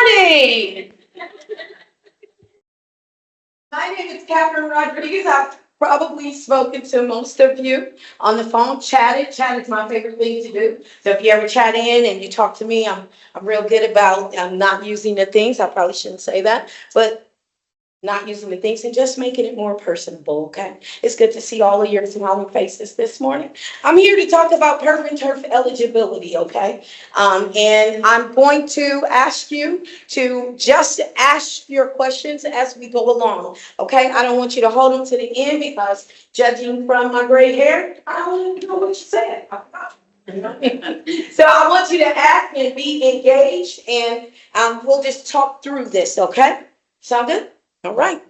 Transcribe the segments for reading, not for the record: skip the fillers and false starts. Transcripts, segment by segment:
morning. My name is Catherine Rodriguez. I've probably spoken to most of you on the phone, chatted. Chat is my favorite thing to do. So if you ever chat in and you talk to me, I'm real good about not using the things. I probably shouldn't say that, but not using the things and just making it more personable, okay? It's good to see all of your smiling faces this morning. I'm here to talk about perf and turf eligibility, okay? And I'm going to ask you to just ask your questions as we go along, okay? I don't want you to hold them to the end because judging from my gray hair, I don't even know what you said. So I want you to ask and be engaged, and we'll just talk through this, okay? Sound good? All right.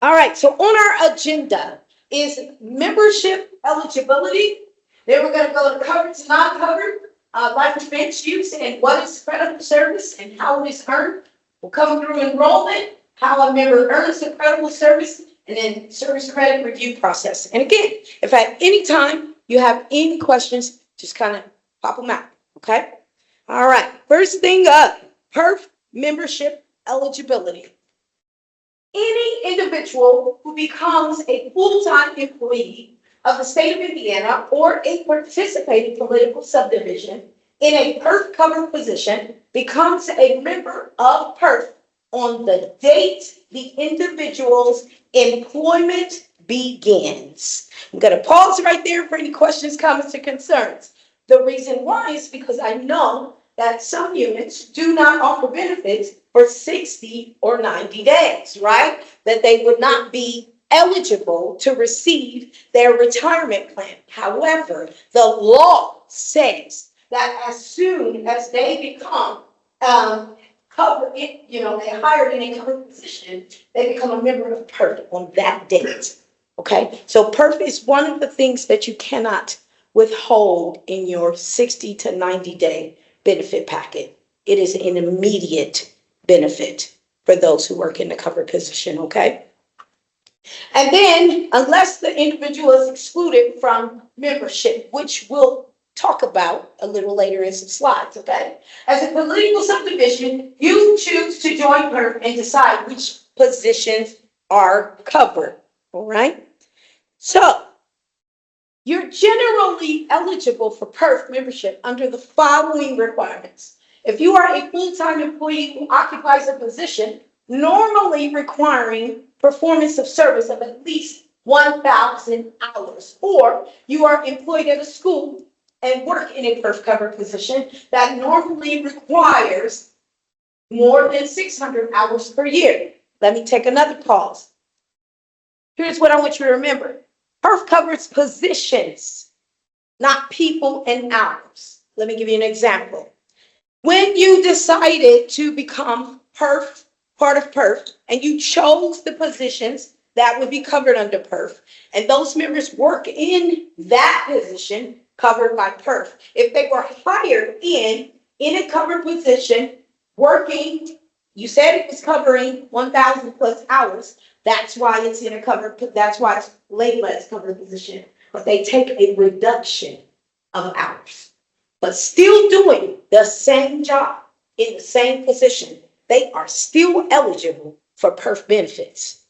All right. So on our agenda is membership eligibility. Then we're going to go to covered to non-covered, life events use, and what is credible service and how it is earned. We'll come through enrollment, how a member earns the credible service, and then service credit review process. And again, if at any time you have any questions, just kind of pop them out. Okay. All right. First thing up, perf membership eligibility. Any individual who becomes a full-time employee of the state of Indiana or a participating political subdivision in a PERF covered position becomes a member of PERF on the date the individual's employment begins. I'm going to pause right there for any questions, comments, or concerns. The reason why is because I know that some units do not offer benefits for 60 or 90 days, right? That they would not be eligible to receive their retirement plan. However, the law says that as soon as they become covered, they hired in a covered position, they become a member of PERF on that date. Okay, so PERF is one of the things that you cannot withhold in your 60 to 90 day benefit packet. It is an immediate benefit for those who work in the covered position, okay? And then, unless the individual is excluded from membership, which we'll talk about a little later in some slides, okay? As a political subdivision, you choose to join PERF and decide which positions are covered, all right? So, you're generally eligible for PERF membership under the following requirements. If you are a full-time employee who occupies a position normally requiring performance of service of at least 1,000 hours, or you are employed at a school and work in a PERF covered position that normally requires more than 600 hours per year. Let me take another pause. Here's what I want you to remember. PERF covers positions, not people and hours. Let me give you an example. When you decided to become PERF, part of PERF, and you chose the positions that would be covered under PERF, and those members work in that position covered by PERF. If they were hired in a covered position, working, you said it was covering 1,000 plus hours, that's why it's in a covered, that's why it's labeled as covered position, but they take a reduction of hours. But still doing the same job in the same position, they are still eligible for PERF benefits.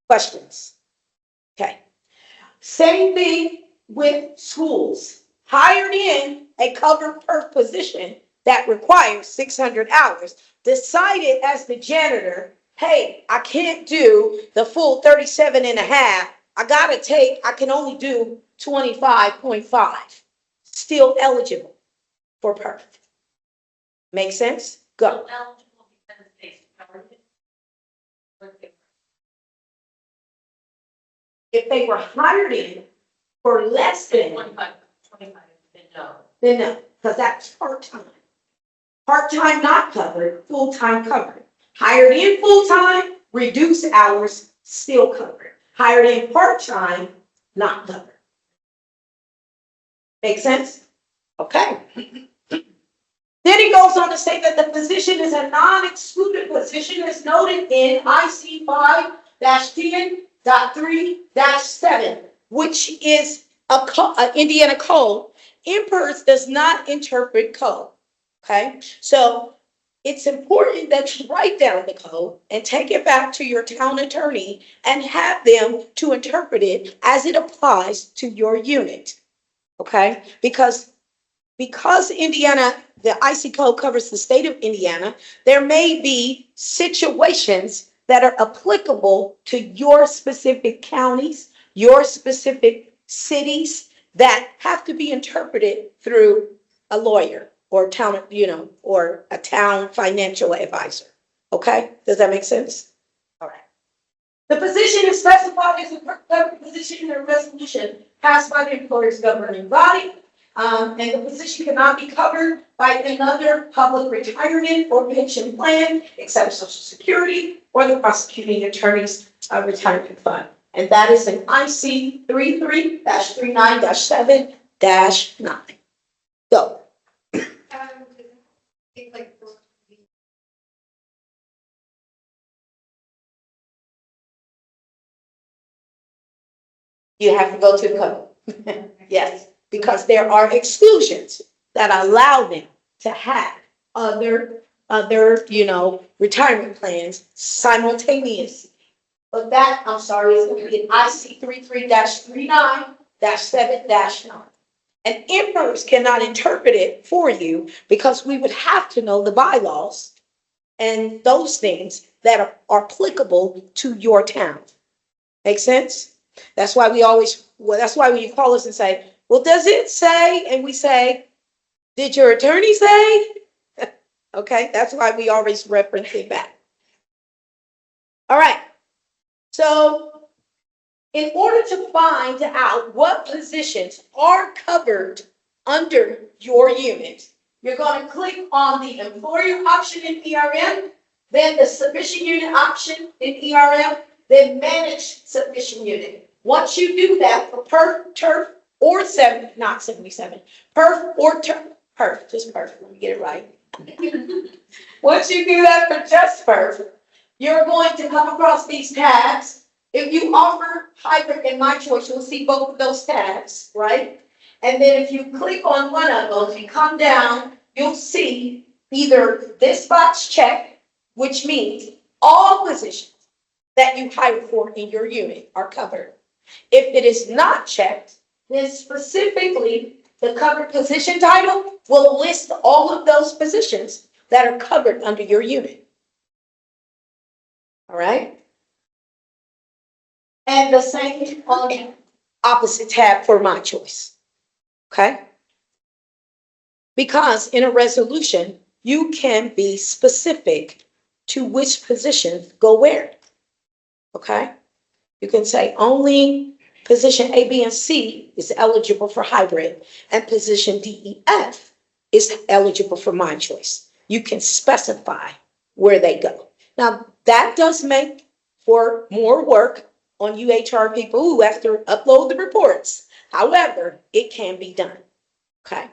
Questions? Okay. Same thing with schools. Hired in a covered PERF position that requires 600 hours, decided as the janitor, hey, I can't do the full 37 and a half. I can only do 25.5. Still eligible for PERF. Make sense? Go. Eligible because they covered it. If they were hired in for less than 25, then no, because that's part-time. Part-time not covered, full-time covered. Hired in full-time, reduced hours, still covered. Hired in part-time, not covered. Make sense? Okay. Then he goes on to say that the position is a non-excluded position as noted in IC 5-10.3-7, which is Indiana code. IMPERS does not interpret code. Okay, so it's important that you write down the code and take it back to your town attorney and have them to interpret it as it applies to your unit. Okay, because Indiana, the IC code covers the state of Indiana, there may be situations that are applicable to your specific counties, your specific cities that have to be interpreted through a lawyer or town, or a town financial advisor. Okay, does that make sense? All right. The position is specified as a covered position in a resolution passed by the employer's governing body. And the position cannot be covered by another public retirement or pension plan except Social Security or the prosecuting attorney's retirement fund. And that is an IC 33-39-7-9. So, you have to go to the code. Yes, because there are exclusions that allow them to have other retirement plans simultaneously. But that, I'm sorry, is going to be an IC 33-39-7-9. And emperors cannot interpret it for you because we would have to know the bylaws and those things that are applicable to your town. Make sense? That's why that's why when you call us and say, well, does it say? And we say, did your attorney say? Okay, that's why we always reference it back. All right. So in order to find out what positions are covered under your unit, you're going to click on the employer option in ERM, then the submission unit option in ERM, then manage submission unit. Once you do that for PERF, TERF, or not 77, PERF or PERF, just PERF, let me get it right. Once you do that for just PERF, you're going to come across these tabs. If you offer hybrid and my choice, you'll see both of those tabs, right? And then if you click on one of those, you come down, you'll see either this box check, which means all positions that you hire for in your unit are covered. If it is not checked, then specifically the covered position title will list all of those positions that are covered under your unit. All right? And the same on the opposite tab for my choice. Okay? Because in a resolution, you can be specific to which positions go where. Okay? You can say only position A, B, and C is eligible for hybrid, and position D, E, F is eligible for my choice. You can specify where they go. Now, that does make for more work on you HR people who have to upload the reports. However, it can be done. Okay?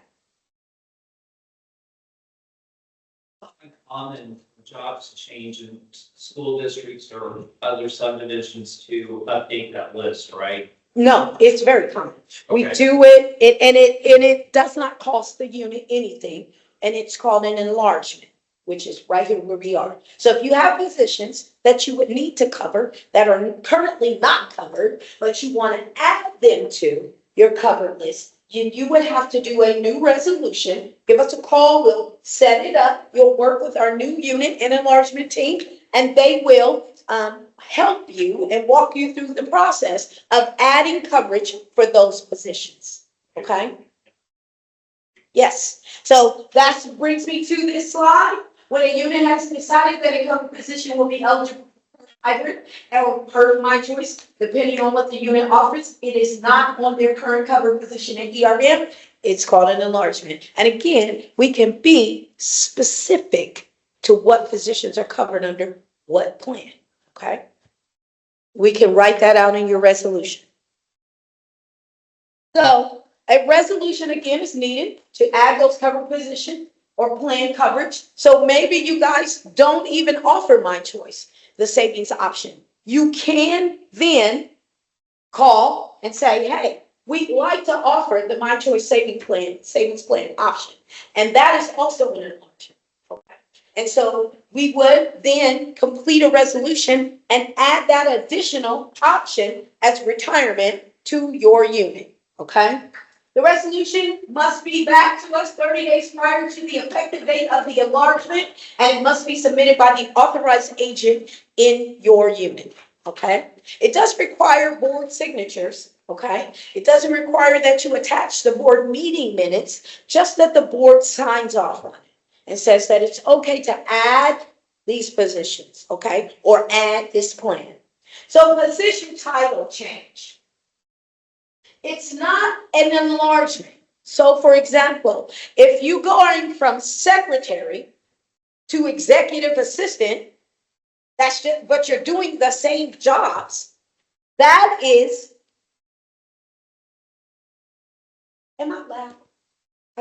Common jobs change in school districts or other subdivisions to update that list, right? No, it's very common. We Okay. do it, and it does not cost the unit anything, and it's called an enlargement, which is right here where we are. So if you have positions that you would need to cover that are currently not covered, but you want to add them to your covered list, you would have to do a new resolution. Give us a call, we'll set it up. You'll work with our new unit and enlargement team, and they will help you and walk you through the process of adding coverage for those positions. Okay? Yes. So that brings me to this slide. When a unit has decided that a covered position will be eligible for hybrid or per my choice, depending on what the unit offers, it is not on their current covered position in ERM. It's called an enlargement. And again, we can be specific to what positions are covered under what plan. Okay? We can write that out in your resolution. So a resolution again is needed to add those covered position or plan coverage. So maybe you guys don't even offer my choice, the savings option. You can then call and say, hey, we'd like to offer the My Choice savings plan option. And that is also an enlargement. Okay. And so we would then complete a resolution and add that additional option as retirement to your unit. Okay. The resolution must be back to us 30 days prior to the effective date of the enlargement, and it must be submitted by the authorized agent in your unit. Okay. It does require board signatures. Okay. It doesn't require that you attach the board meeting minutes, just that the board signs off on it and says that it's okay to add these positions. Okay. Or add this plan. So position title change. It's not an enlargement. So for example, if you going from secretary to executive assistant, that's just, but you're doing the same jobs. That is, am I loud?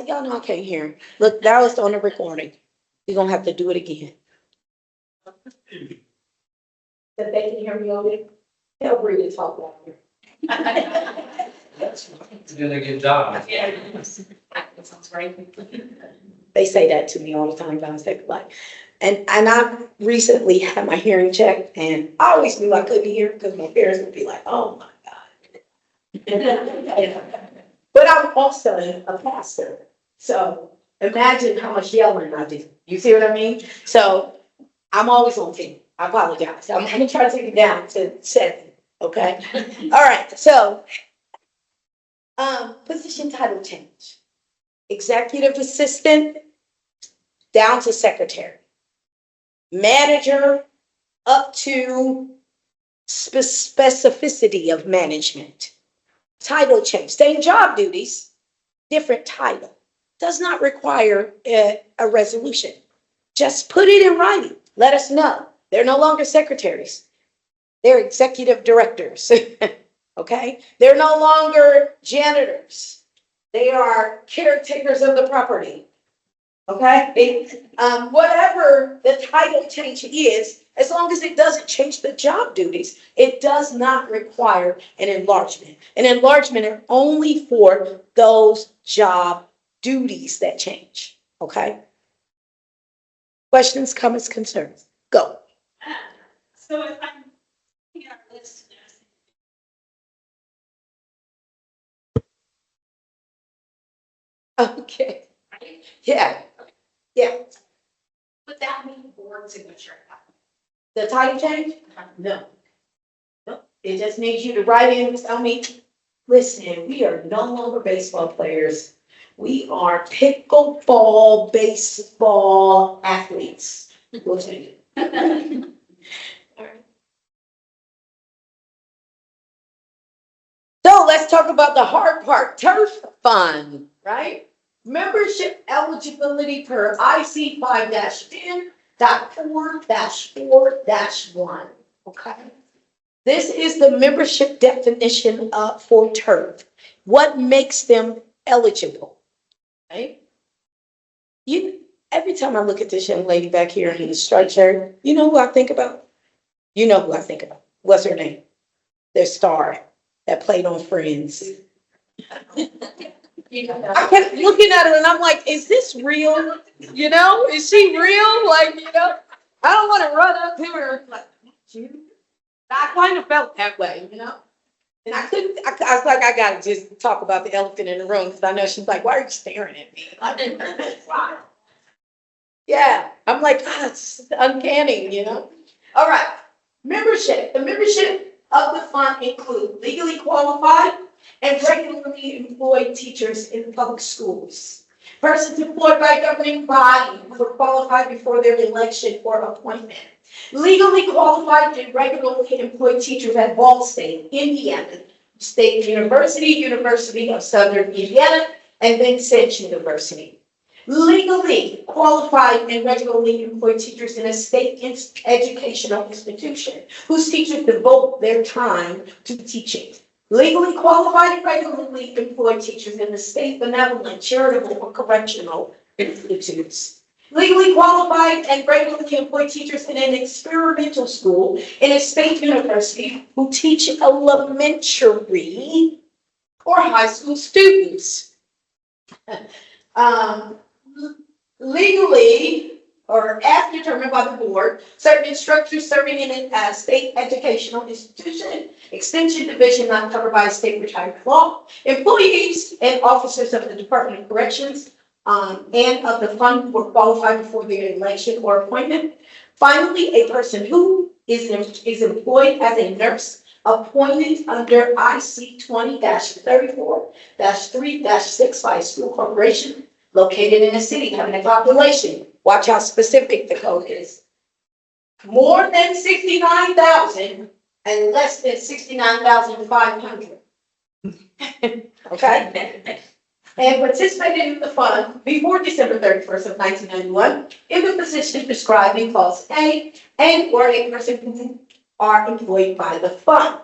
Y'all know I can't hear. Look, that was on the recording. You're gonna have to do it again. That they can hear me over there? Tell Bree to talk louder. Doing a good job. Yeah. That sounds great. They say that to me all the time, guys. They be like, and I recently had my hearing checked, and I always knew I couldn't hear because my parents would be like, "Oh my God." But I'm also a pastor, so imagine how much yelling I do. You see what I mean? So I'm always on team. I apologize. I'm gonna try to take it down to 7. Okay. All right. So. Position title change. Executive assistant down to secretary. Manager up to specificity of management. Title change. Same job duties, different title. Does not require a resolution. Just put it in writing. Let us know. They're no longer secretaries. They're executive directors. Okay? They're no longer janitors. They are caretakers of the property. Okay? Whatever the title change is, as long as it doesn't change the job duties, it does not require an enlargement. An enlargement is only for those job duties that change. Okay? Questions, comments, concerns? Go. So if I'm looking at our list, Okay. right? Yeah. Yeah. Would that mean board signature? The title change? No. No. It just needs you to write in and tell me, listen, we are no longer baseball players. We are pickleball baseball athletes. We'll change it. All right. So let's talk about the hard part, turf fund, right? Membership eligibility per IC 5-10.4-4-1, okay? This is the membership definition for turf. What makes them eligible, right? Every time I look at this young lady back here in the striped shirt, you know who I think about? You know who I think about. What's her name? Their star that played on Friends. I kept looking at her and I'm like, is this real? You know, is she real? Like, you know, I don't want to run up to her like, you. I kind of felt that way, you know? And I couldn't, I was like, I got to just talk about the elephant in the room because I know she's like, why are you staring at me? Why? Yeah, I'm like, God, it's uncanny, you know? All right, membership. The membership of the fund include legally qualified and regularly employed teachers in public schools. Persons employed by a governing body who are qualified before their election or appointment. Legally qualified and regularly employed teachers at Ball State, Indiana, State University, University of Southern Indiana, and Vincent University. Legally qualified and regularly employed teachers in a state educational institution whose teachers devote their time to teaching. Legally qualified and regularly employed teachers in the state benevolent, charitable, or correctional institutes. Legally qualified and regularly employed teachers in an experimental school in a state university who teach elementary or high school students. Um, Legally, or as determined by the board, certain instructors serving in a state educational institution, extension division not covered by state retirement law, employees and officers of the Department of Corrections, and of the fund who were qualified before their election or appointment. Finally, a person who is employed as a nurse appointed under IC 20-34-3-6 by a school corporation located in a city having a population. Watch how specific the code is. More than 69,000 and less than 69,500. Okay? And participated in the fund before December 31st of 1991 in the position described in clause A and or a person who are employed by the fund.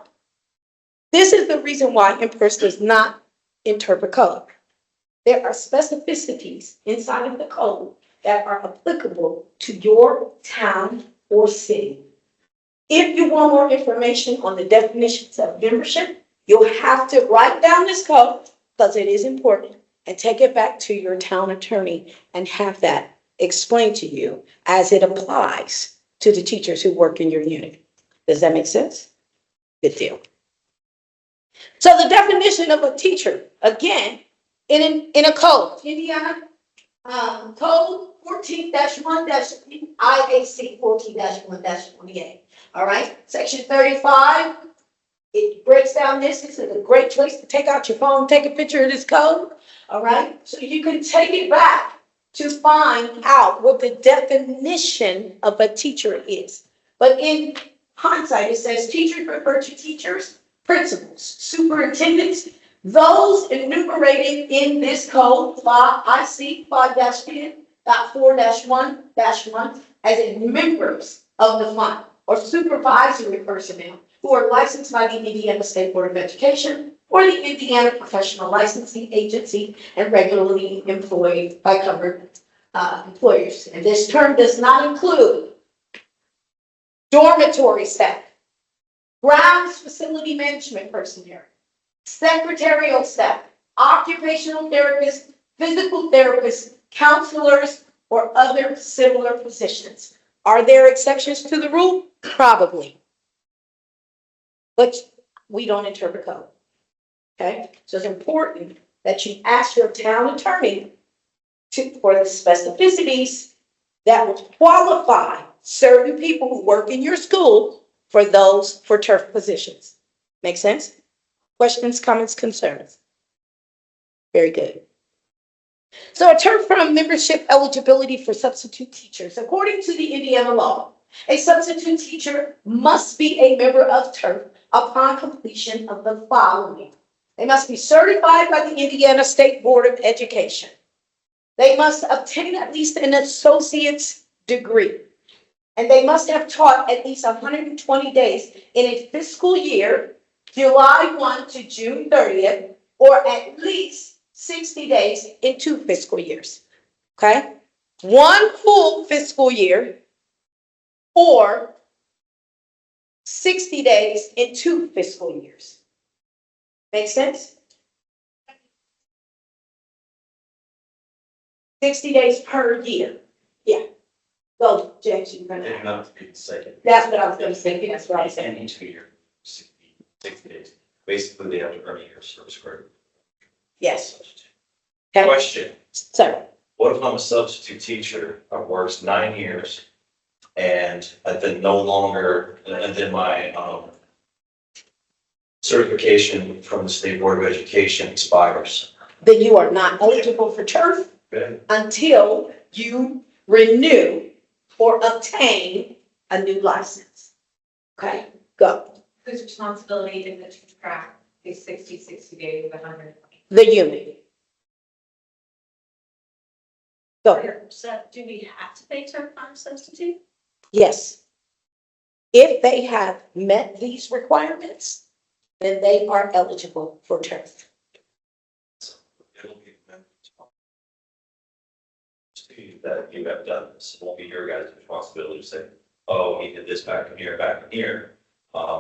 This is the reason why in-person does not interpret code. There are specificities inside of the code that are applicable to your town or city. If you want more information on the definitions of membership, you'll have to write down this code because it is important and take it back to your town attorney and have that explained to you as it applies to the teachers who work in your unit. Does that make sense? Good deal. So the definition of a teacher, again, in a code, Indiana Code 14-1-IAC 14-1-28. All right, section 35. It breaks down this. This is a great place to take out your phone, take a picture of this code. All right, so you can take it back to find out what the definition of a teacher is. But in hindsight, it says teachers refer to teachers, principals, superintendents, those enumerated in this code, IC 5-10.4-1-1, as in members of the fund or supervisory personnel who are licensed by the Indiana State Board of Education or the Indiana Professional Licensing Agency and regularly employed by covered employers. And this term does not include dormitory staff, grounds facility management personnel, secretarial staff, occupational therapists, physical therapists, counselors, or other similar positions. Are there exceptions to the rule? Probably. But we don't interpret code. Okay? So it's important that you ask your town attorney for the specificities that would qualify certain people who work in your school for turf positions. Make sense? Questions, comments, concerns? Very good. So a turf fund membership eligibility for substitute teachers. According to the Indiana law, a substitute teacher must be a member of turf upon completion of the following. They must be certified by the Indiana State Board of Education. They must obtain at least an associate's degree. And they must have taught at least 120 days in a fiscal year, July 1 to June 30th, or at least 60 days in 2 fiscal years. Okay? 1 full fiscal year or 60 days in 2 fiscal years. Make sense? 60 days per year. Yeah. Go, James, you're gonna. They're not to be the second. That's what I was gonna say. That's what I said. And each year, 60 days. Basically, they have to earn a year's service credit. Yes. Okay. Question, So, what if I'm a substitute teacher, I've worked 9 years, and then no longer, and then my certification from the State Board of Education expires? then you are not eligible for turf Okay. until you renew or obtain a new license. Okay, go. Whose responsibility is it to track these 60 days of 120? The unit. Go. So do we have to pay turf fund substitute? Yes. If they have met these requirements, then they are eligible for turf. It'll be that you have done this. It won't be your guys' responsibility to say, oh, he did this back in here,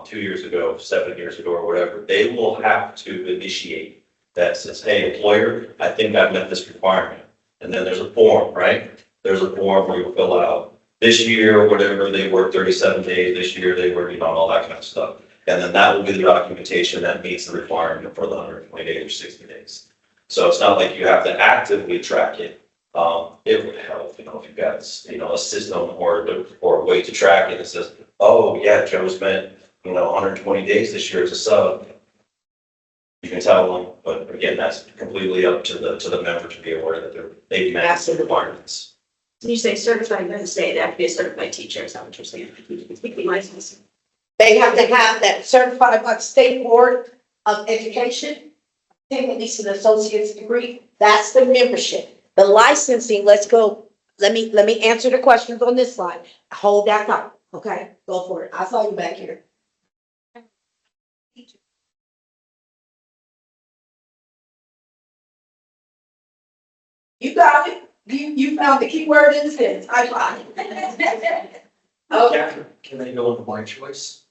2 years ago, 7 years ago, or whatever. They will have to initiate that says, hey, employer, I think I've met this requirement. And then there's a form, right? There's a form where you fill out this year, whatever, they worked 37 days, this year they worked, all that kind of stuff. And then that will be the documentation that meets the requirement for the 120 days or 60 days. So it's not like you have to actively track it. It would help, if you've got, a system or a way to track it that says, oh, yeah, Joe's met, 120 days this year as a sub. You can tell them, but again, that's completely up to the member to be aware that they've met the requirements. You say certified by the state, they have to be a certified teacher, is that what you're saying? Speaking license. They have to have that certified by the State Board of Education, at least an associate's degree. That's the membership. The licensing, let's go. Let me answer the questions on this slide. Hold that thought, okay? Go for it. I saw you back here. You got it. You found the key word in the sentence. I found it. Okay. Can they go into my choice?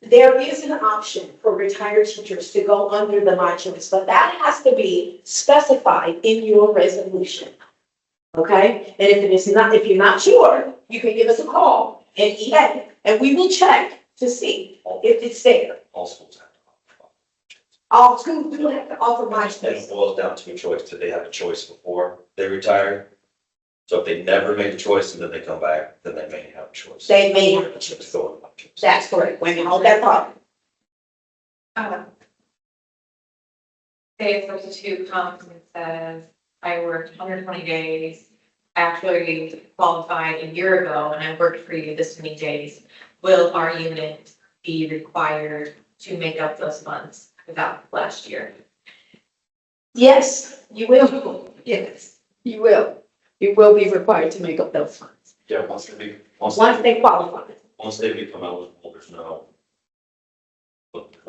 There is an option for retired teachers to go under the My Choice, but that has to be specified in your resolution. Okay? And if it is not, if you're not sure, you can give us a call and we will check to see if it's there. All schools have to offer. All schools do have to offer My And Choice. it boils down to a choice. Did they have a choice before they retired? So if they never made a choice and then they come back, then they may have a choice. They may have a To choice. go with my choice. That's correct. Wait a minute, hold that thought. Say a substitute comes and says, I worked 120 days, actually qualified a year ago, and I worked for you this many days. Will our unit be required to make up those funds without last year? Yes, you will. Yes, you will. You will be required to make up those funds Yeah, once they qualify. once they become eligible, there's no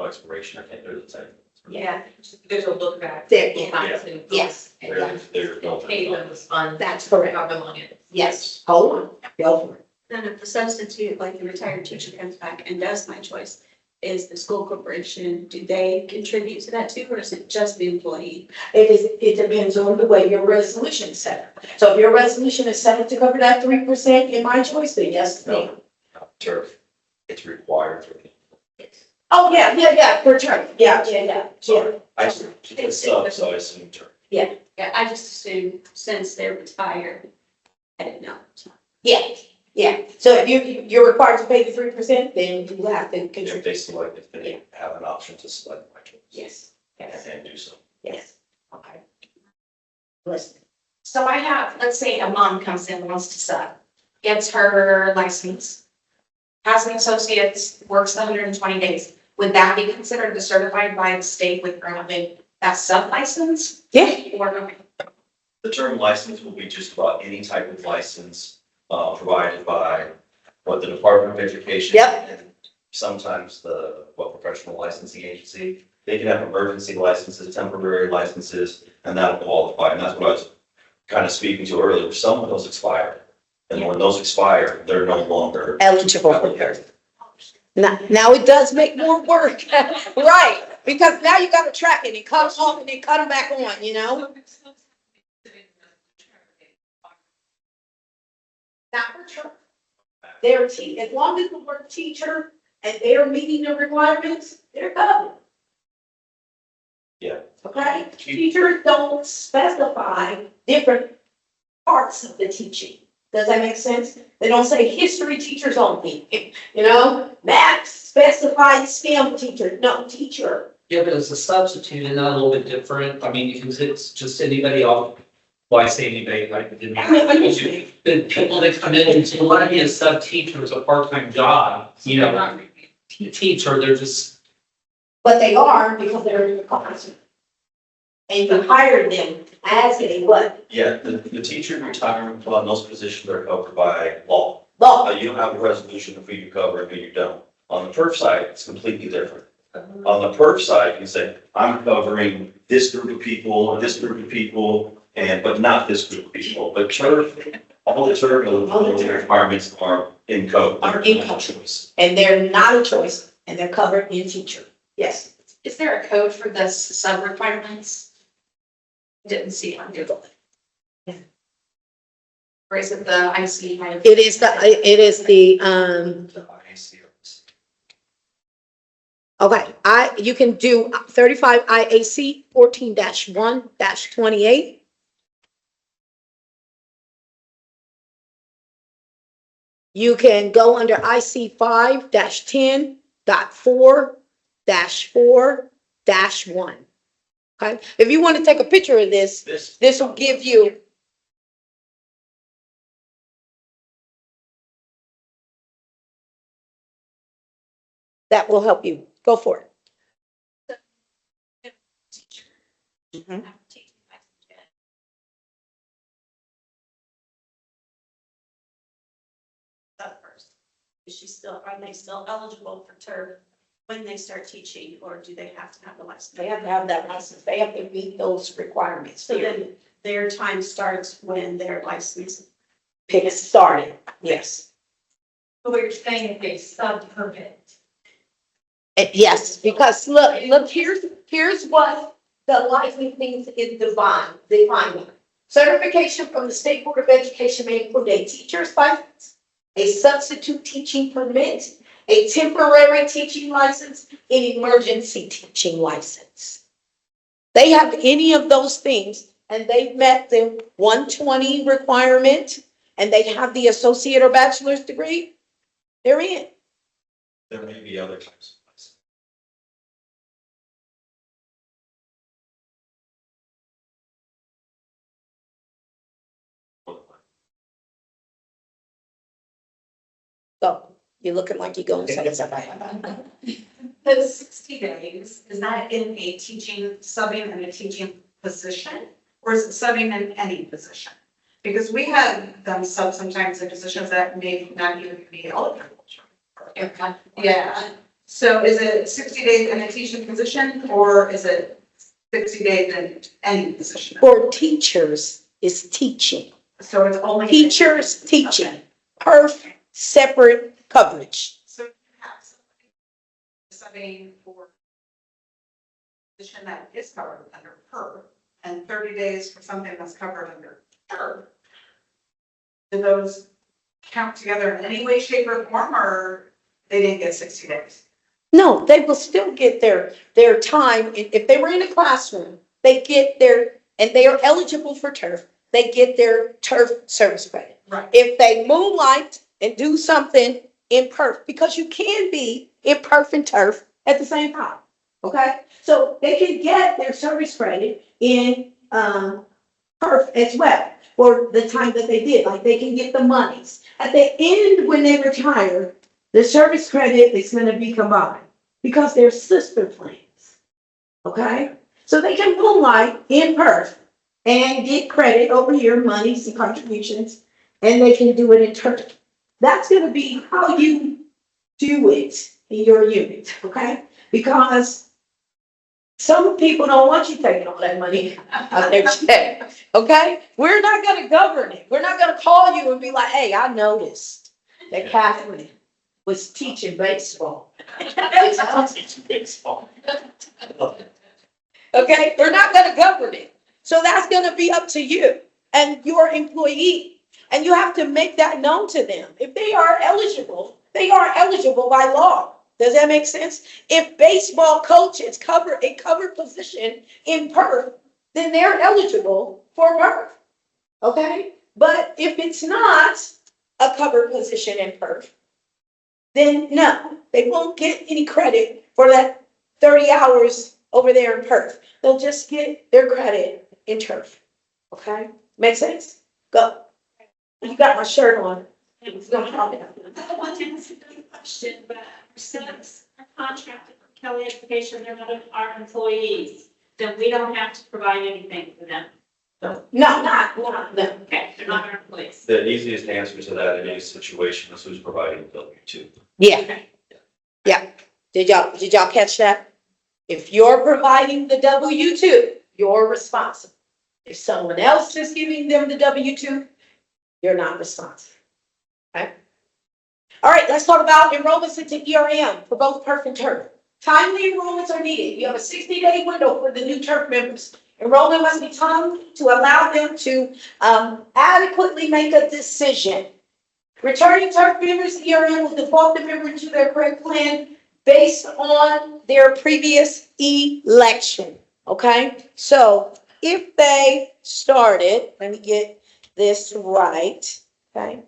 expiration. I can't do the same. Yeah, there's a look back. There, yeah. To Yes, There's no. pay those funds. that's correct. However long it is. Yes, hold on, go for it. Then if the substitute, like the retired teacher comes back and does My Choice, is the school corporation, do they contribute to that too, or is it just the employee? It depends on the way your resolution is set up. So if your resolution is set up to cover that 3% in My Choice, then yes, ma'am. Turf, it's required for me. Oh, yeah, for sure. Yeah. I assume, it's sub, so I assume turf. Yeah, I just assumed since they're retired, I didn't know. Yeah. So if you're required to pay the 3%, then you have to If contribute. they select, if they have an option to select my choice. Yes, And do so. yes. Okay. Listen. So I have, let's say a mom comes in, wants to sub, gets her license, has an associate, works the 120 days. Would that be considered the certified by the state with having that sub license? Yeah. Or, The term license will be just about any type of license provided by the Department of Education. Yep. And sometimes the professional licensing agency. They can have emergency licenses, temporary licenses, and that'll qualify. And that's what I was kind of speaking to earlier. Some of those expire. And when those expire, they're no longer Eligible. eligible. Now it does make more work, right? Because now you gotta track it and cut them off and then cut them back on, Not for sure. They're as long as the word teacher and they're meeting the requirements, they're covered. Yeah. Okay? Teachers don't specify different parts of the teaching. Does that make sense? They don't say history teachers only, math specified STEM teacher, no, teacher. Yeah, but as a substitute, isn't that a little bit different? I mean, because it's just anybody off, well, I say anybody, like, the people that come in and say, well, I be a sub teacher, it's a part-time job, teacher, they're just, But they are because they're in the classroom. And you hire them as a what? Yeah, the teacher retirement fund, those positions are covered by law. Law. You don't have a resolution of who you cover and who you don't. On the perf side, it's completely different. On the perf side, you can say, I'm covering this group of people, but not this group of people. But turf, all the turf eligibility requirements are in code. Are in code. Choice. And they're not a choice and they're covered in teacher. Yes. Is there a code for this sub requirements? Didn't see it on Google. Or is it the IC? It is the, okay, you can do 35 IAC 14-1-28. You can go under IC 5-10.4-4-1. Okay, if you want to take a picture of this will give you. That will help you. Go for it. Mhm. First, is she still, are they still eligible for TERF when they start teaching, or do they have to have the license? They have to have that license. They have to meet those requirements. So then their time starts when their license. Pick it started. Yes. So what you're saying is a sub permit. Yes, because look, here's what the licensing is defining. Certification from the State Board of Education may include a teacher's license, a substitute teaching permit, a temporary teaching license, an emergency teaching license. They have any of those things and they've met the 120 requirement and they have the associate or bachelor's degree, they're in. There may be other types of license. So you're looking like you're going to say something. The 60 days, is that in a teaching, subbing in a teaching position? Or is it subbing in any position? Because we have them sub sometimes in positions that may not even be eligible. Yeah, so is it 60 days in a teaching position or is it 60 days in any position? For teachers is teaching. So it's only. Teachers teaching. Perfect separate coverage. So you have somebody subbing for a position that is covered under PER and 30 days for something that's covered under PER. Do those count together in any way, shape, or form, or they didn't get 60 days? No, they will still get their time. If they were in a classroom, they get and they are eligible for TERF, they get their TERF service credit. Right. If they moonlight and do something in PERF, because you can be in PERF and TERF at the same time, okay? So they can get their service credit in PERF as well for the time that they did, like they can get the monies. At the end, when they retire, the service credit is gonna be combined because they're sister plans, okay? So they can moonlight in PERF and get credit over year, monies and contributions, and they can do it in TERF. That's gonna be how you do it in your unit, okay? Because some people don't want you taking all that money out of their check, okay? We're not gonna govern it. We're not gonna call you and be like, hey, I noticed that Catherine was teaching baseball. Okay, we're not gonna govern it. So that's gonna be up to you and your employee. And you have to make that known to them. If they are eligible, they are eligible by law. Does that make sense? If baseball coach is a covered position in PERF, then they're eligible for PERF. Okay? But if it's not a covered position in PERF, then no, they won't get any credit for that 30 hours over there in PERF. They'll just get their credit in TERF. Okay? Make sense? Go. You got my shirt on. It's gonna help you. I want to answer the question, but since our contracted with Kelly Education, they're not our employees, then we don't have to provide anything for them. No, not. Okay, they're not our employees. The easiest answer to that in any situation is who's providing the W-2. Yeah. Yeah. Did y'all catch that? If you're providing the W-2, you're responsible. If someone else is giving them the W-2, you're not responsible. Okay? All right, let's talk about enrollments into ERM for both PERF and TERF. Timely enrollments are needed. You have a 60-day window for the new turf members. Enrollment must be timely to allow them to adequately make a decision. Returning turf members, ERM will default the member to their correct plan based on their previous election. Okay? So if they started, let me get this right. Okay?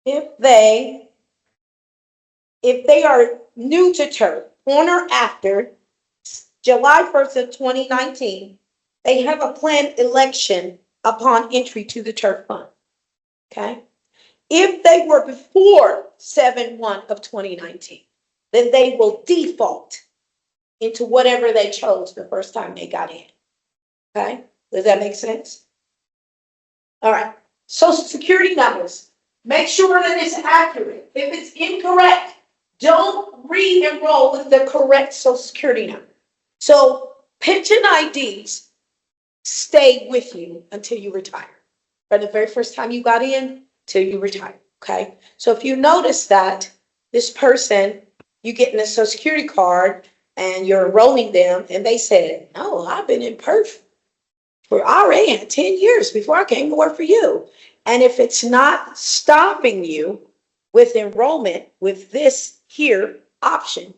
If they are new to turf on or after July 1st of 2019, they have a planned election upon entry to the turf fund. Okay? If they were before 7/1 of 2019, then they will default into whatever they chose the first time they got in. Okay? Does that make sense? All right. Social Security numbers. Make sure that it's accurate. If it's incorrect, don't re-enroll with the correct Social Security number. So pension IDs stay with you until you retire. From the very first time you got in till you retire, okay? So if you notice that this person, you getting a Social Security card and you're enrolling them and they said, no, I've been in PERF for already 10 years before I came to work for you. And if it's not stopping you with enrollment with this here option,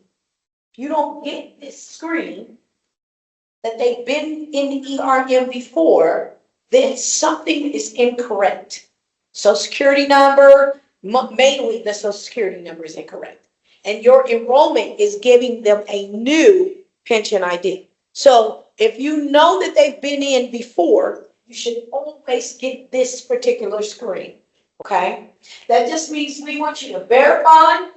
if you don't get this screen that they've been in ERM before, then something is incorrect. Social Security number, mainly the Social Security number is incorrect. And your enrollment is giving them a new pension ID. So if you know that they've been in before, you should always get this particular screen, okay? That just means we want you to verify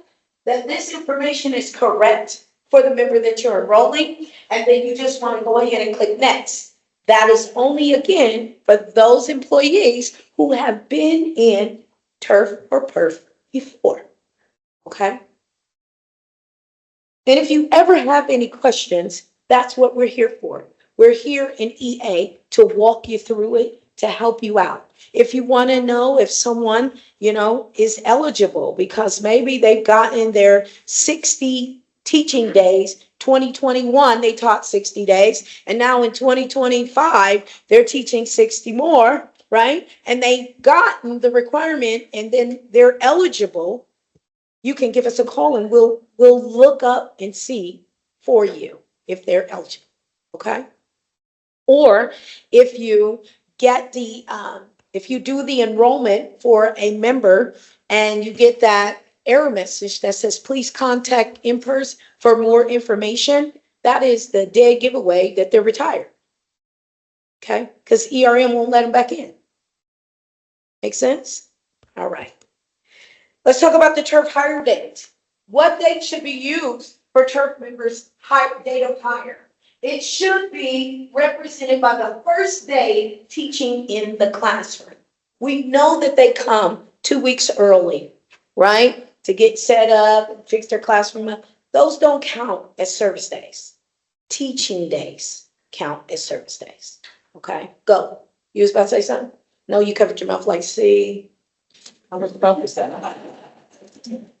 that this information is correct for the member that you're enrolling, and then you just want to go ahead and click next. That is only, again, for those employees who have been in TURF or PERF before, okay? And if you ever have any questions, that's what we're here for. We're here in EA to walk you through it, to help you out. If you want to know if someone, is eligible because maybe they've gotten their 60 teaching days, 2021, they taught 60 days, and now in 2025, they're teaching 60 more, right? And they've gotten the requirement and then they're eligible, you can give us a call and we'll look up and see for you if they're eligible, okay? Or if you get if you do the enrollment for a member and you get that error message that says, please contact MPERS for more information, that is the dead giveaway that they're retired, okay? Because ERM won't let them back in. Make sense? All right. Let's talk about the TURF hire date. What date should be used for TURF members' date of hire? It should be represented by the first day teaching in the classroom. We know that they come 2 weeks early, right? To get set up, fix their classroom up. Those don't count as service days. Teaching days count as service days. Okay, go. You was about to say something? No, you covered your mouth like, see. I was about to say that.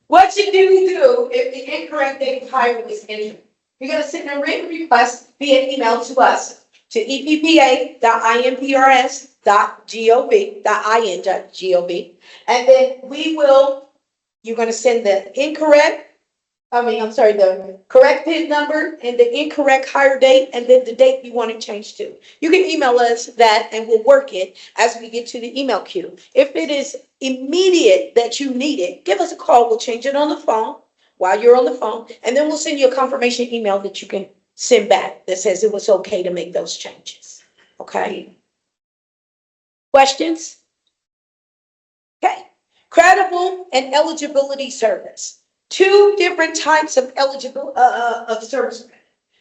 What you do if the incorrect date of hire was entered? You're going to send a written request via email to us to eppa.imprs.gov, and then you're going to send the correct PIN number and the incorrect hire date, and then the date you want to change to. You can email us that and we'll work it as we get to the email queue. If it is immediate that you need it, give us a call. We'll change it on the phone while you're on the phone, and then we'll send you a confirmation email that you can send back that says it was okay to make those changes. Okay? Questions? Okay. Credible and eligibility service. Two different types of service.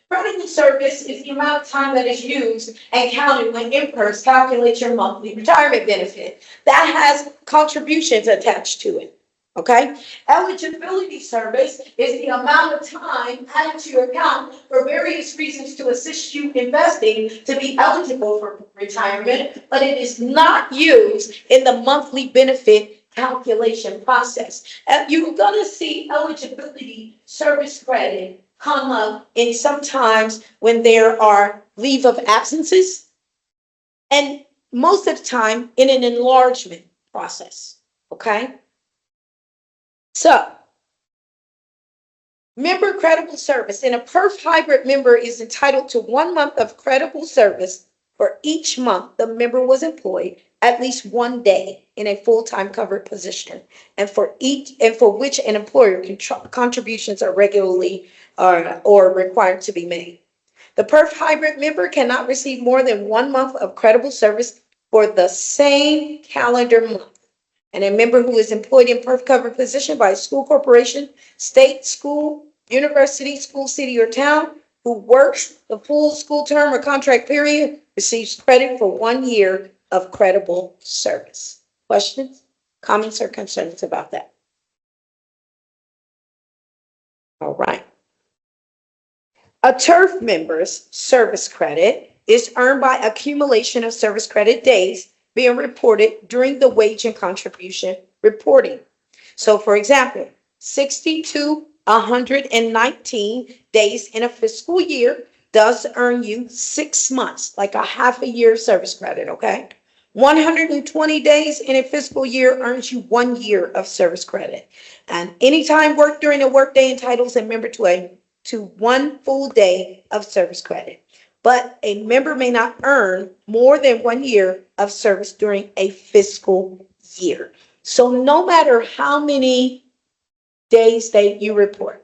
Credible service is the amount of time that is used and counted when MPERS calculates your monthly retirement benefit. That has contributions attached to it. Okay? Eligibility service is the amount of time added to your account for various reasons to assist you investing to be eligible for retirement, but it is not used in the monthly benefit calculation process. You're gonna see eligibility service credit come up in sometimes when there are leave of absences, and most of the time in an enlargement process, okay? So, member credible service. In a PERF hybrid, member is entitled to 1 month of credible service for each month the member was employed at least 1 day in a full-time covered position, and for which an employer contributions are regularly or required to be made. The PERF hybrid member cannot receive more than 1 month of credible service for the same calendar month. And a member who is employed in PERF covered position by a school corporation, state, school, university, school, city, or town who works the full school term or contract period receives credit for 1 year of credible service. Questions, comments, or concerns about that? All right. A TURF member's service credit is earned by accumulation of service credit days being reported during the wage and contribution reporting. So for example, 60 to 119 days in a fiscal year does earn you 6 months, like a half a year service credit, okay? 120 days in a fiscal year earns you 1 year of service credit. And anytime worked during a workday entitles a member to 1 full day of service credit. But a member may not earn more than 1 year of service during a fiscal year. So no matter how many days that you report,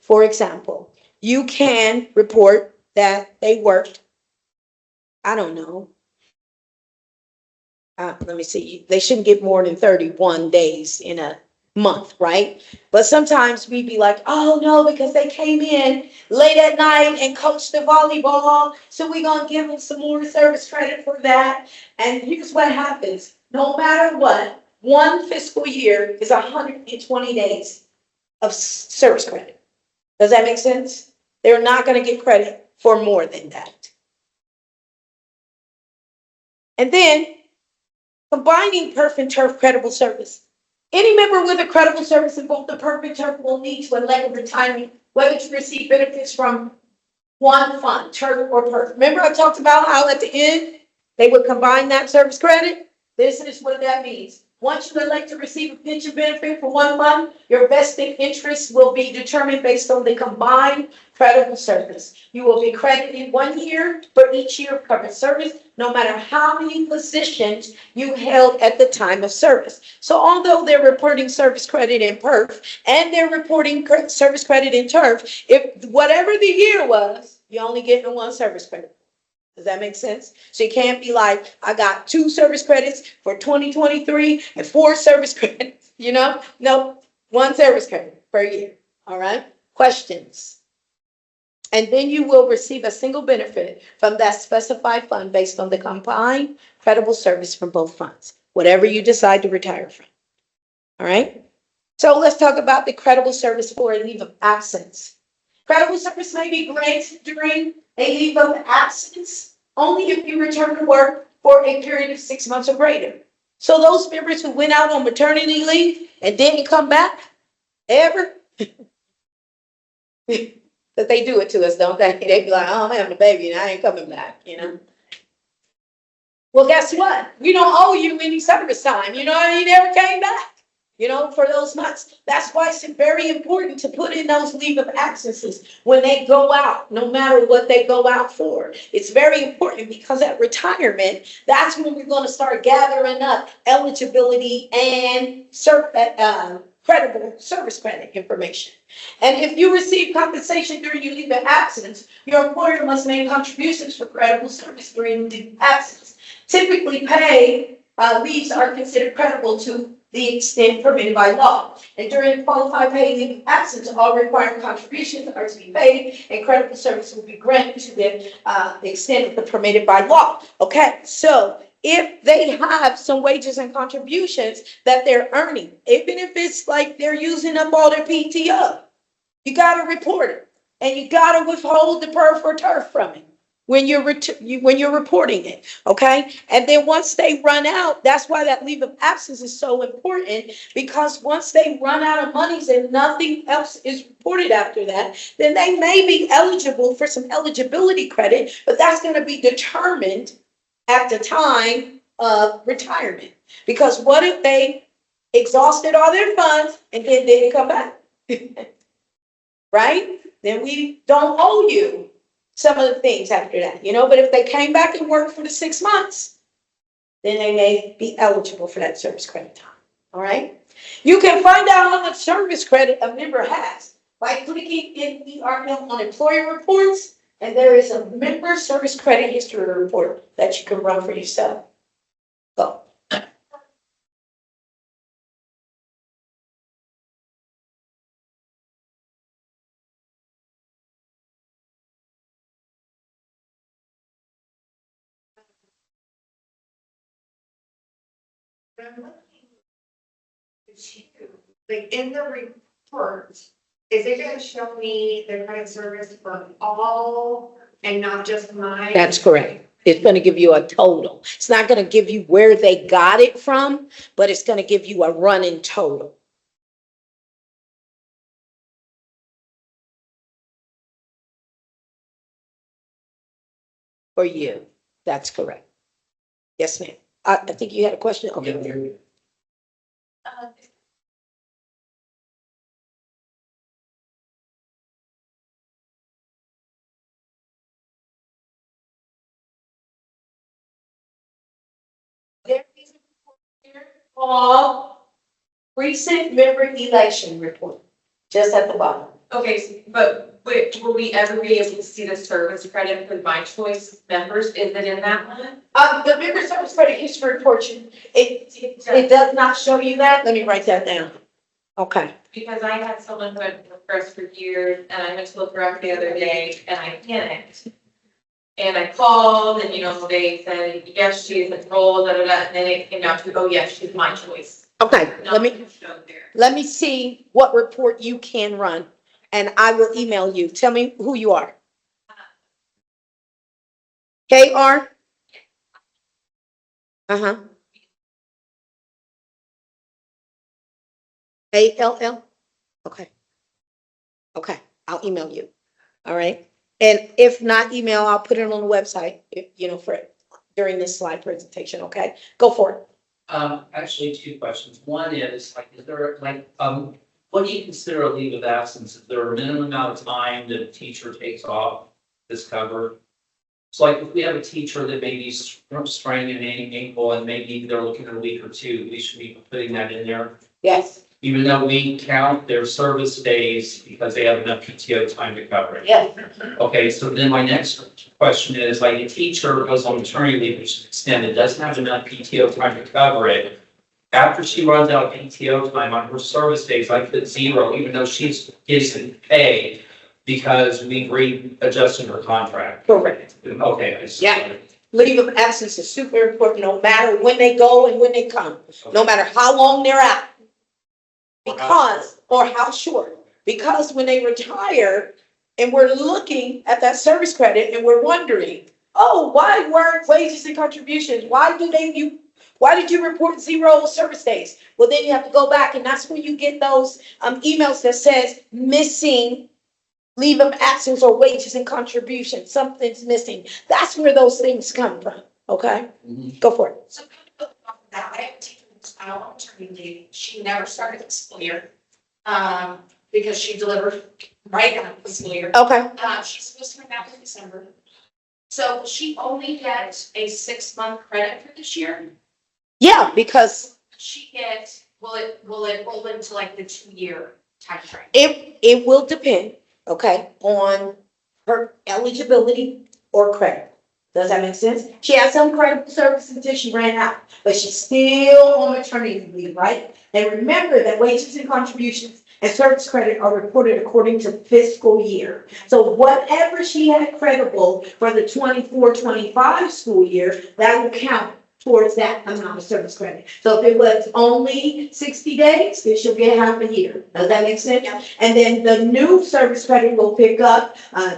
for example, you can report that they worked, I don't know, let me see, they shouldn't get more than 31 days in a month, right? But sometimes we'd be like, oh no, because they came in late at night and coached the volleyball, so we're gonna give them some more service credit for that. And here's what happens: no matter what, 1 fiscal year is 120 days of service credit. Does that make sense? They're not gonna get credit for more than that. And then combining PERF and TURF credible service. Any member with a credible service in both the PERF and TURF will need to elect retirement, whether to receive benefits from one fund, TURF or PERF. Remember I talked about how at the end, they would combine that service credit? This is what that means. Once you elect to receive a pension benefit for one fund, your vested interest will be determined based on the combined credible service. You will be credited 1 year for each year of covered service, no matter how many positions you held at the time of service. So although they're reporting service credit in PERF and they're reporting service credit in TURF, if whatever the year was, you're only getting 1 service credit. Does that make sense? So you can't be like, I got 2 service credits for 2023 and 4 service credits, you know? No, 1 service credit per year, all right? Questions? And then you will receive a single benefit from that specified fund based on the combined credible service from both funds, whatever you decide to retire from, all right? So let's talk about the credible service for a leave of absence. Credible service may be granted during a leave of absence only if you return to work for a period of 6 months or greater. So those members who went out on maternity leave and didn't come back ever, but they do it to us, don't they? They be like, oh, I'm having a baby and I ain't coming back, you know? Well, guess what? We don't owe you any service time. You know, he never came back, you know, for those months. That's why it's very important to put in those leave of absences when they go out, no matter what they go out for. It's very important because at retirement, that's when we're going to start gathering up eligibility and credible service credit information. And if you receive compensation during your leave of absence, your employer must make contributions for credible service during the absence. Typically, paid leaves are considered credible to the extent permitted by law. And during qualified paid leave of absence, all required contributions are to be paid, and credible service will be granted to the extent permitted by law. Okay, so if they have some wages and contributions that they're earning, even if it's like they're using up all their PTO, you got to report it, and you got to withhold the PERF or TURF from it. when you're reporting it, okay? And then once they run out, that's why that leave of absence is so important, because once they run out of monies and nothing else is reported after that, then they may be eligible for some eligibility credit, but that's gonna be determined at the time of retirement. Because what if they exhausted all their funds and then didn't come back? Right? Then we don't owe you some of the things after that, but if they came back and worked for the 6 months, then they may be eligible for that service credit time, all right? You can find out how much service credit a member has by clicking in ERM on employer reports, and there is a member service credit history report that you can run for yourself. Go. Like in the report, is it gonna show me the credit service for all and not just mine? That's correct. It's going to give you a total. It's not going to give you where they got it from, but it's going to give you a running total. For you. That's correct. Yes, ma'am. I think you had a question. Okay. There is a report here called recent member election report, just at the bottom. Okay, but wait, will we ever be able to see the service credit for my choice members? Is it in that one? The member service credit history report, it does not show you that. Let me write that down. Okay. Because I had someone who had worked for us for years, and I went to look her up the other day, and I panicked. And I called, and they said, yes, she is enrolled, and then it came down to, oh, yes, she's my choice. Okay, let me see what report you can run, and I will email you. Tell me who you are. KR? Uh-huh. ALL? Okay. Okay, I'll email you. All right. And if not email, I'll put it on the website, for during this slide presentation. Okay, go for it. Actually, two questions. One is is there what do you consider a leave of absence? Is there a minimum amount of time that a teacher takes off this cover? So if we have a teacher that maybe spraining an ankle and maybe they're looking at a week or two, we should be putting that in there. Yes. Even though we count their service days because they have enough PTO time to cover it. Yes. Okay, so then my next question is, a teacher goes on maternity leave, which is extended, doesn't have enough PTO time to cover it. After she runs out of PTO time on her service days, I put 0, even though she's getting paid because we've readjusted her contract. Correct. Okay, I see. Yeah. Leave of absence is super important, no matter when they go and when they come, no matter how long they're out. Or how short, because when they retire and we're looking at that service credit and we're wondering, oh, why weren't wages and contributions? Why did you report 0 service days? Well, then you have to go back, and that's when you get those emails that says missing leave of absence or wages and contributions, something's missing. That's where those things come from, okay? Mhm. Go for it. So that I have a teacher who's out on maternity leave. She never started the school year, because she delivered right after the school year. Okay. She's supposed to come back in December. So she only gets a 6-month credit for this year. Yeah, because She gets, will it roll into like the 2-year time frame? it will depend, okay, on her eligibility or credit. Does that make sense? She has some credit service until she ran out, but she's still on maternity leave, right? And remember that wages and contributions and service credit are reported according to fiscal year. So whatever she had credible for the 24-25 school year, that will count towards that amount of service credit. So if it was only 60 days, then she'll get half a year. Does that make sense? Yeah. And then the new service credit will pick up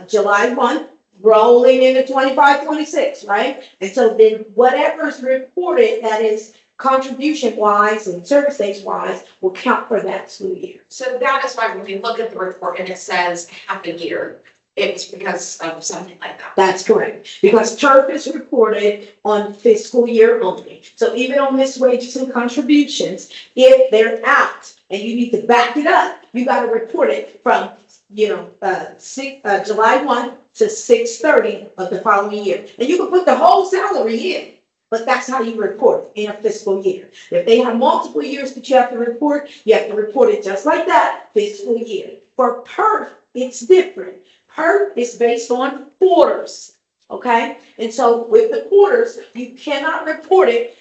July 1. rolling into 25, 26, right? And so then whatever's reported that is contribution wise and service days wise will count for that school year. So that is why when we look at the report and it says half a year, it's because of something like that. That's correct, because TURF is reported on fiscal year only. So even on missed wages and contributions, if they're out and you need to back it up, you gotta report it from, July 1 to 6/30 of the following year. And you can put the whole salary in, but that's how you report it in a fiscal year. If they have multiple years that you have to report, you have to report it just like that, fiscal year. For PERF, it's different. PERF is based on quarters, okay? And so with the quarters, you cannot report it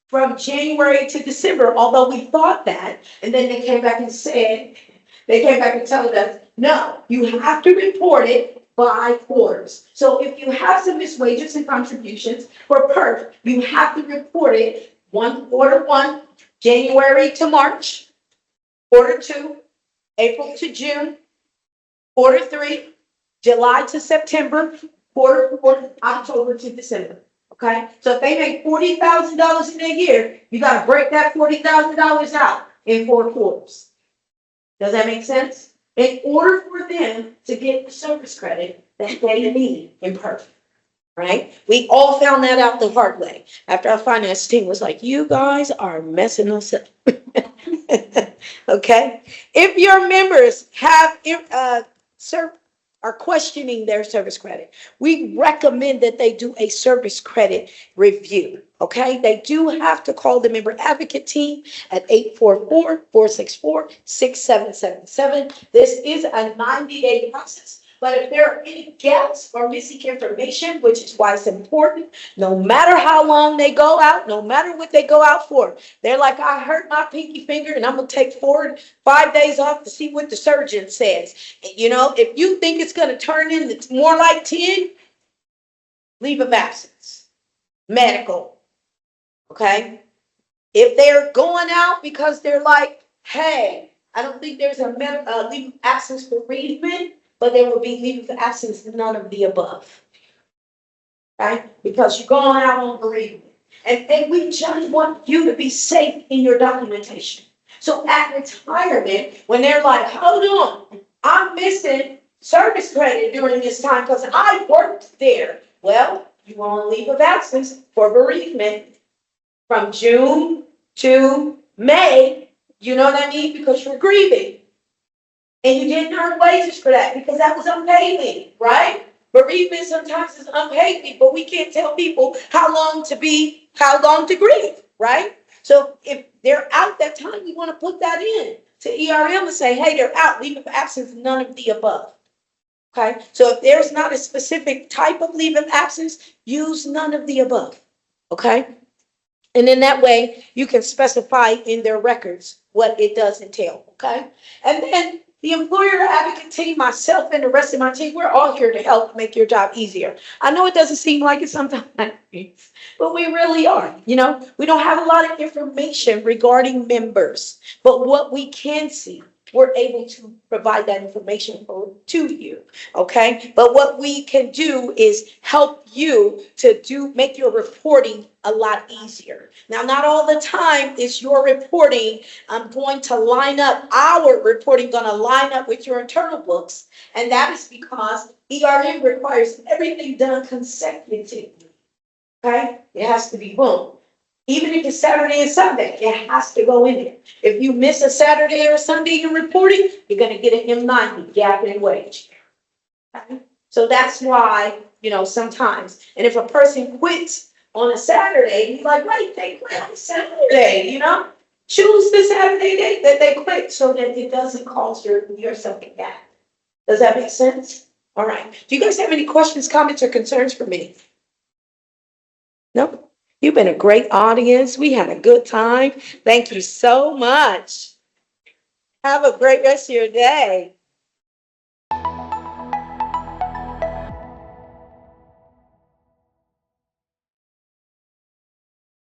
from January to December, although we thought that. And then they came back and told us, no, you have to report it by quarters. So if you have some missed wages and contributions for PERF, you have to report it quarter one, January to March, quarter two, April to June, quarter three, July to September, quarter four, October to December. Okay, so if they make $40,000 in a year, you gotta break that $40,000 out in 4 quarters. Does that make sense? In order for them to get the service credit that they need in PERF, right? We all found that out the hard way after our finance team was like, you guys are messing us up. Okay, if your members have are questioning their service credit, we recommend that they do a service credit review. Okay, they do have to call the member advocate team at 844-464-6777. This is a 90-day process. But if there are any gaps or missing information, which is why it's important, no matter how long they go out, no matter what they go out for, they're like, I hurt my pinky finger and I'm going to take 4 to 5 days off to see what the surgeon says. If you think it's going to turn into more like 10, leave of absence, medical. Okay? If they're going out because they're like, hey, I don't think there's a leave of absence for bereavement, but there will be leave of absence, none of the above. Okay? Because you're going out on bereavement. And we just want you to be safe in your documentation. So at retirement, when they're like, hold on, I'm missing service credit during this time because I worked there. Well, you want to leave of absence for bereavement from June to May, you know what I mean? Because you're grieving. And you didn't earn wages for that because that was unpaid leave, right? Bereavement sometimes is unpaid leave, but we can't tell people how long to grieve, right? So if they're out that time, you want to put that in to ERM and say, hey, they're out, leave of absence, none of the above. Okay, so if there's not a specific type of leave of absence, use none of the above. Okay, and in that way, you can specify in their records what it does entail. Okay, and then the employer advocate team, myself and the rest of my team, we're all here to help make your job easier. I know it doesn't seem like it sometimes, but we really are. We don't have a lot of information regarding members, but what we can see, we're able to provide that information to you, okay? But what we can do is help you to make your reporting a lot easier. Now, not all the time is your reporting going to line up, our reporting going to line up with your internal books, and that is because ERM requires everything done consecutively, okay? It has to be boom. Even if it's Saturday and Sunday, it has to go in there. If you miss a Saturday or Sunday in reporting, you're going to get an M90, gap in wage. Okay? So that's why, sometimes. And if a person quits on a Saturday, you're like, wait, they quit on Saturday, Choose the Saturday day that they quit so that it doesn't cause yourself a gap. Does that make sense? All right. Do you guys have any questions, comments, or concerns for me? No? You've been a great audience. We had a good time. Thank you so much. Have a great rest of your day.